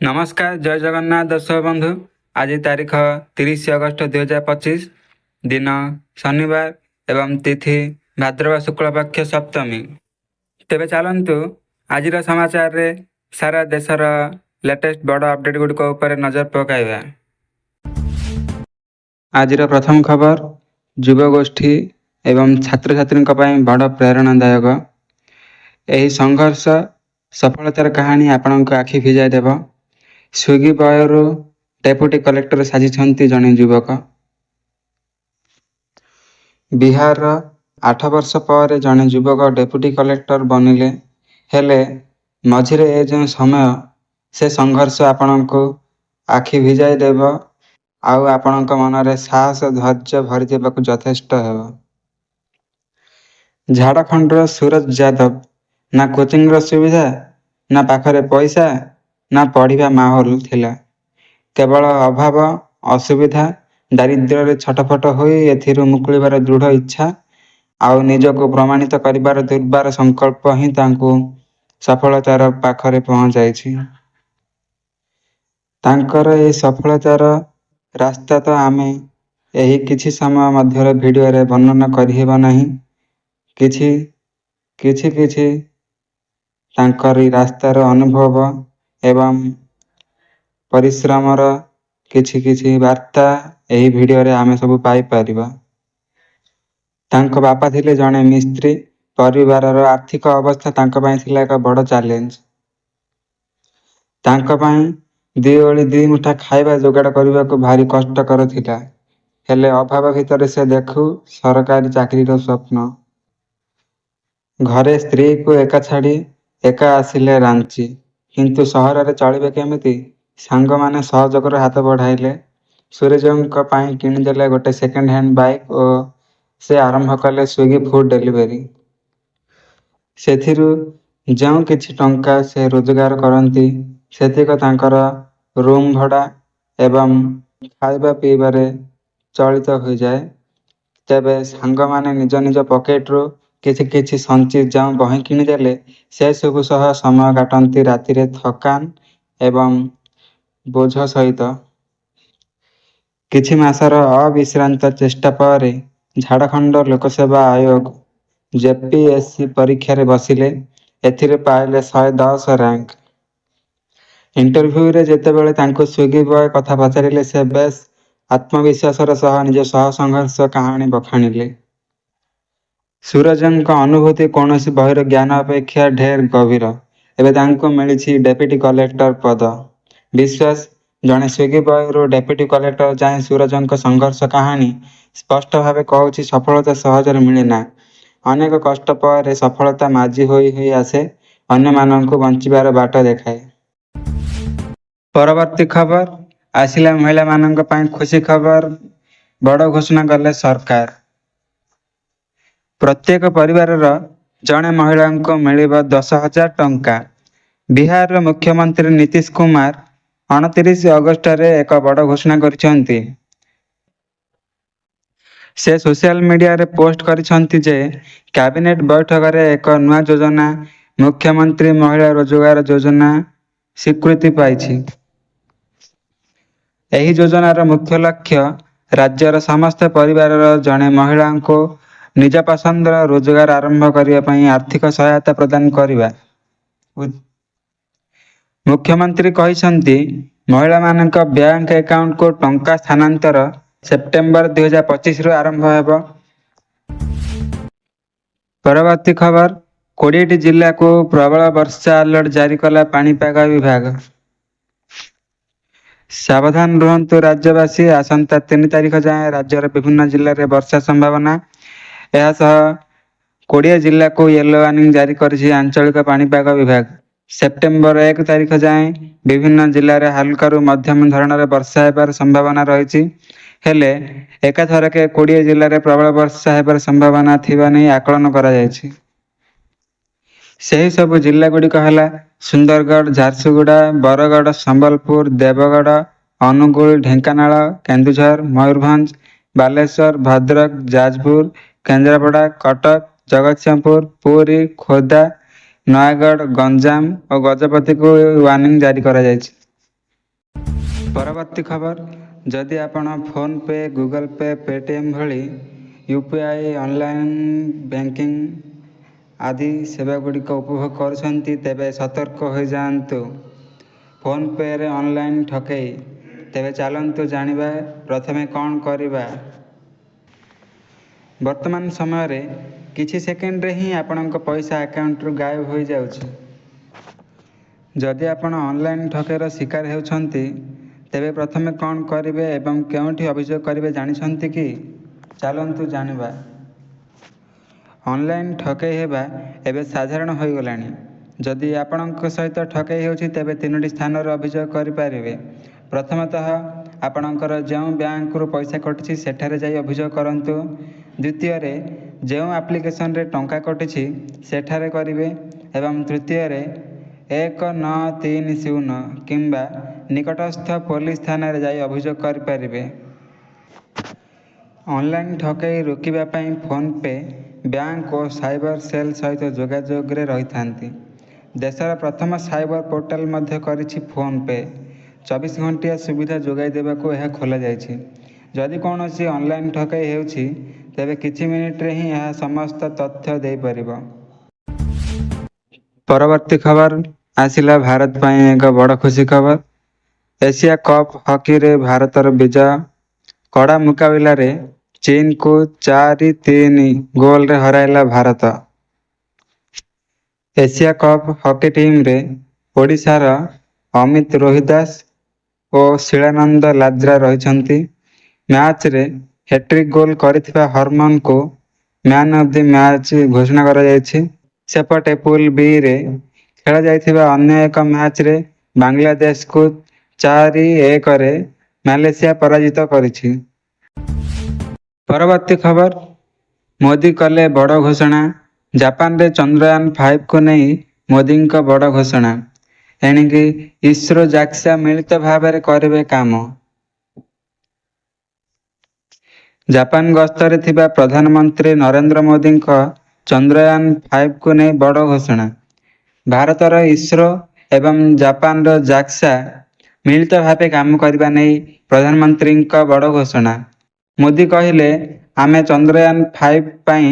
नमस्कार जय जगन्नाथ दर्शक बंधु। आज तारीख 30 अगस्त 2025 दिन शनिवार एवं तिथि भाद्रव शुक्ल पक्ष सप्तमी। तेबे चलतु आज समाचार रे सारा देशर लेटेस्ट बड़ अपडेट गुड़िक उपर नजर पकाइबा। आज प्रथम खबर युवगोष्ठी एवं छात्र छात्री बड़ प्रेरणादायक। यही संघर्ष सफलतार कहानी आपणक आखि भिजाई देव। स्विगी बयरू डेप्यूटी कलेक्टर साजिछंती जने युवक। बिहार 8 वर्ष पर जने युवक डेप्यूटी कलेक्टर बनिले। हेले मझिरे ए जो समय से संघर्ष आपणको आखि भिजाई देव आउ आपणक मनरे साहस धैर्य भरी देबाकु यथेष्ट हेब। झारखंडर सूरज यादव ना कोचिंग रो सुविधा ना पाखरे पैसा ना पढ़िबा माहौल थिला। केवल अभाव असुविधा दारिद्र्य छटफट होई एथिरु मुकुलिबार दृढ़ इच्छा आउ निजको प्रमाणित करिबार दुर्बार संकल्प ही तांको सफलतार पाखरे पहुंचाइछि। तांकर ए सफलतार रास्ता तो आमे एही किछि समय मध्यरे भिडियो रे वर्णना करिहेबा नाही। किछि तांकर रास्तार अनुभव एवं परिश्रमर किछि वार्ता एही भिडियो रे आमे सब पाई परिबा। तांको बापा थिले जणे मिस्त्री। परिवारर आर्थिक अवस्था तांको पई थिला एक बड़ चैलेंज। तांको पई दी ओली दी मुठा खाइबा जोगाड़ करबाको भारी कष्टकर थिला। हेले अभाव भितर से देखु सरकारी चाकरीर स्वप्न। घरे स्त्री को एका छाड़ी एका आसिले रांची। किंतु सहर रे चलिबे केमिति सांग माने सहयोगर हाथ बढ़ाइले। सूरजंक पाई किनिदेले गोटे सेकेंड हैंड बाइक और से आरंभ कले स्विगी फूड डिलीवरी। सेथिरु जाऊँ किछि टंका से रोजगार करती सेतिक तांकर रूम भड़ा एवं खाइबा पीबारे चलित हो जाए। तेबे सांग माने निज निज पॉकेट रो किछि संचि जाऊँ बही किनिदेले से सबु सह समय काटती रातिरे थकान एवं बोझ सहित। किछि मासर अविश्रांत चेष्टा पर झारखंड लोकसेवा आयोग जेपीएससी परीक्षा रे बसिले। एथिरे पाइले 110 रैंक। इंटरव्यू रे जेतेबेले तांको स्विगी बॉय कथा पचारिले से बेस आत्मविश्वासर सह निज सह संघर्ष कहानी बखाणिले। सूरजंक अनुभूति कौनसी बहिर ज्ञान अपेक्षा ढेर गभीर। एबे तांको मिलिछि डेप्यूटी कलेक्टर पद। विश्वास जने स्विगी बॉय डेप्यूटी कलेक्टर जाए सूरजंक संघर्ष कहानी स्पष्ट भावे कहूछि सफलता सहजरे मिले ना। अनेक कष्ट पर सफलता माझी होई आसे अन्य माननकु बंचिबार बाट देखाए। परवर्ती खबर आसिला महिला माननक पई खुशी खबर। बड़ घोषणा कले सरकार। प्रत्येक परिवारर जणे महिला को मिलिब 10,000 टंका। बिहार मुख्यमंत्री नीतीश कुमार 29 अगस्त रे एक बड़ घोषणा करिसेंती। से सोशल मीडिया रे पोस्ट करिसेंती जे कैबिनेट बैठक रे एक नया योजना मुख्यमंत्री महिला रोजगार योजना स्वीकृति पाइछि। एही योजनार मुख्य लक्ष्य राज्यर समस्त परिवारर जणे महिला को निज पसंदर रोजगार आरंभ करिया पई आर्थिक सहायता प्रदान करिबा। मुख्यमंत्री कहिसंती महिला मानक बैंक अकाउंट को टंका स्थानांतर सेप्टेम्बर 2025 रु आरंभ हेबो। परवर्ती खबर 20 जिला को प्रबल वर्षा अलर्ट जारी कला पाणीपाग विभाग। सावधान रुहंतु राज्यवासी। आसंता 3 तारिख जाए राज्यर विभिन्न जिले में वर्षा संभावना। यह सह 20 जिला को येलो वार्निंग जारी करिछि आंचलिक पाणीपाग विभाग। सेप्टेम्बर 1 तारिख जाए विभिन्न जिले में हल्का मध्यम धरणर वर्षा हेबार संभावना रही। हेले एकाथरके 20 जिले में प्रबल वर्षा हेबार संभावना थिबा नै आकलन करा जायछि। सेही सब जिला गुड़िक है सुंदरगढ़, झारसुगुड़ा, बरगढ़, संबलपुर, देवगढ़, अनुगुल, ढेंकानाल, केन्दुझर, मयूरभंज, बालेश्वर, भद्रक, जाजपुर, केन्द्रापड़ा, कटक, जगतसिंहपुर, पुरी, खोर्धा, नयागढ़, गंजाम और गजपति को वार्निंग जारी करा जायछि। ପରବର୍ତ୍ତୀ ଖବର, ଯଦି ଆପଣ phone pay, Google pay, Paytm ଭଳି UPI, ଅନଲାଇନ୍ ବ୍ୟାଙ୍କିଂ ଆଦି ସେବାଗୁଡ଼ିକ ଉପଭୋଗ କରୁଛନ୍ତି, ତେବେ ସତର୍କ ହୋଇଯାଆନ୍ତୁ ଫୋନ୍ ପେରେ ଅନଲାଇନ୍ ଠକେଇ। ତେବେ ଚାଲନ୍ତୁ ଜାଣିବା ପ୍ରଥମେ କ'ଣ କରିବା। ବର୍ତ୍ତମାନ ସମୟରେ କିଛି ସେକେଣ୍ଡରେ ହିଁ ଆପଣଙ୍କ ପଇସା ଆକାଉଣ୍ଟରୁ ଗାୟବ ହୋଇଯାଉଛି। ଯଦି ଆପଣ ଅନଲାଇନ୍ ଠକେଇର ଶିକାର ହେଉଛନ୍ତି, ତେବେ ପ୍ରଥମେ କ'ଣ କରିବେ ଏବଂ କେଉଁଠି ଅଭିଯୋଗ କରିବେ ଜାଣିଛନ୍ତି କି? ଚାଲନ୍ତୁ ଜାଣିବା। ଅନଲାଇନ୍ ଠକେଇ ହେବା ଏବେ ସାଧାରଣ ହୋଇଗଲାଣି। ଯଦି ଆପଣଙ୍କ ସହିତ ଠକେଇ ହେଉଛି, ତେବେ 3ଟି ସ୍ଥାନରେ ଅଭିଯୋଗ କରିପାରିବେ। ପ୍ରଥମତଃ, ଆପଣଙ୍କର ଯେଉଁ ବ୍ୟାଙ୍କରୁ ପଇସା କଟିଛି ସେଠାରେ ଯାଇ ଅଭିଯୋଗ କରନ୍ତୁ। ଦ୍ୱିତୀୟରେ, ଯେଉଁ ଆପ୍ଲିକେସନରେ ଟଙ୍କା କଟିଛି ସେଠାରେ କରିବେ ଏବଂ ତୃତୀୟରେ 1930 କିମ୍ବା ନିକଟସ୍ଥ ପୋଲିସ ଥାନାରେ ଯାଇ ଅଭିଯୋଗ କରିପାରିବେ। ଅନଲାଇନ୍ ଠକେଇ ରୋକିବା ପାଇଁ ଫୋନ୍ ପେ ବ୍ୟାଙ୍କ ଓ ସାଇବର ସେଲ୍ ସହିତ ଯୋଗାଯୋଗରେ ରହିଥାନ୍ତି। ଦେଶର ପ୍ରଥମ ସାଇବର ପୋର୍ଟାଲ ମଧ୍ୟ କରିଛି ଫୋନ୍ ପେ। 24 ଘଣ୍ଟିଆ ସୁବିଧା ଯୋଗାଇ ଦେବାକୁ ଏହା ଖୋଲାଯାଇଛି। ଯଦି କୌଣସି ଅନଲାଇନ୍ ଠକେଇ ହେଉଛି, ତେବେ କିଛି ମିନିଟରେ ହିଁ ଏହା ସମସ୍ତ ତଥ୍ୟ ଦେଇପାରିବ। ପରବର୍ତ୍ତୀ ଖବର ଆସିଲା ଭାରତ ପାଇଁ ଏକ ବଡ଼ ଖୁସି ଖବର। ଏସିଆ କପ୍ ହକିରେ ଭାରତର ବିଜୟ। କଡ଼ା ମୁକାବିଲାରେ ଚୀନକୁ 4-3 ଗୋଲରେ ହରାଇଲା ଭାରତ। ଏସିଆ କପ୍ ହକି ଟିମ୍ରେ ଓଡ଼ିଶାର ଅମିତ ରୋହିଦାସ ଓ ଶିଳାନନ୍ଦ ଲାଜ୍ରା ରହିଛନ୍ତି। ମ୍ୟାଚ୍ରେ ହ୍ୟାଟ୍ରିକ୍ ଗୋଲ୍ କରିଥିବା ହରମନଙ୍କୁ ମ୍ୟାନ୍ ଅଫ୍ ଦି ମ୍ୟାଚ୍ ଘୋଷଣା କରାଯାଇଛି। ସେପଟେ ପୁଲ୍ ବିରେ ଖେଳାଯାଇଥିବା ଅନ୍ୟ ଏକ ମ୍ୟାଚ୍ରେ ବାଂଲାଦେଶକୁ 4-1ରେ ମାଲେସିଆ ପରାଜିତ କରିଛି। ପରବର୍ତ୍ତୀ ଖବର, ମୋଦି କଲେ ବଡ଼ ଘୋଷଣା। ଜାପାନରେ ଚନ୍ଦ୍ରୟାନ-5କୁ ନେଇ ମୋଦିଙ୍କ ବଡ଼ ଘୋଷଣା। ଏଣିକି ଇସ୍ରୋ, ଜାକ୍ସା ମିଳିତ ଭାବରେ କରିବେ କାମ। ଜାପାନ ଗସ୍ତରେ ଥିବା ପ୍ରଧାନମନ୍ତ୍ରୀ ନରେନ୍ଦ୍ର ମୋଦିଙ୍କ ଚନ୍ଦ୍ରୟାନ-5କୁ ନେଇ ବଡ଼ ଘୋଷଣା। ଭାରତର ଇସ୍ରୋ ଏବଂ ଜାପାନର ଜାକ୍ସା ମିଳିତ ଭାବେ କାମ କରିବା ନେଇ ପ୍ରଧାନମନ୍ତ୍ରୀଙ୍କ ବଡ଼ ଘୋଷଣା। ମୋଦି କହିଲେ, ଆମେ ଚନ୍ଦ୍ରୟାନ-5 ପାଇଁ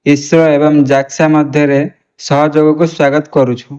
ଇସ୍ରୋ ଏବଂ ଜାକ୍ସା ମଧ୍ୟରେ ସହଯୋଗକୁ ସ୍ୱାଗତ କରୁଛୁ।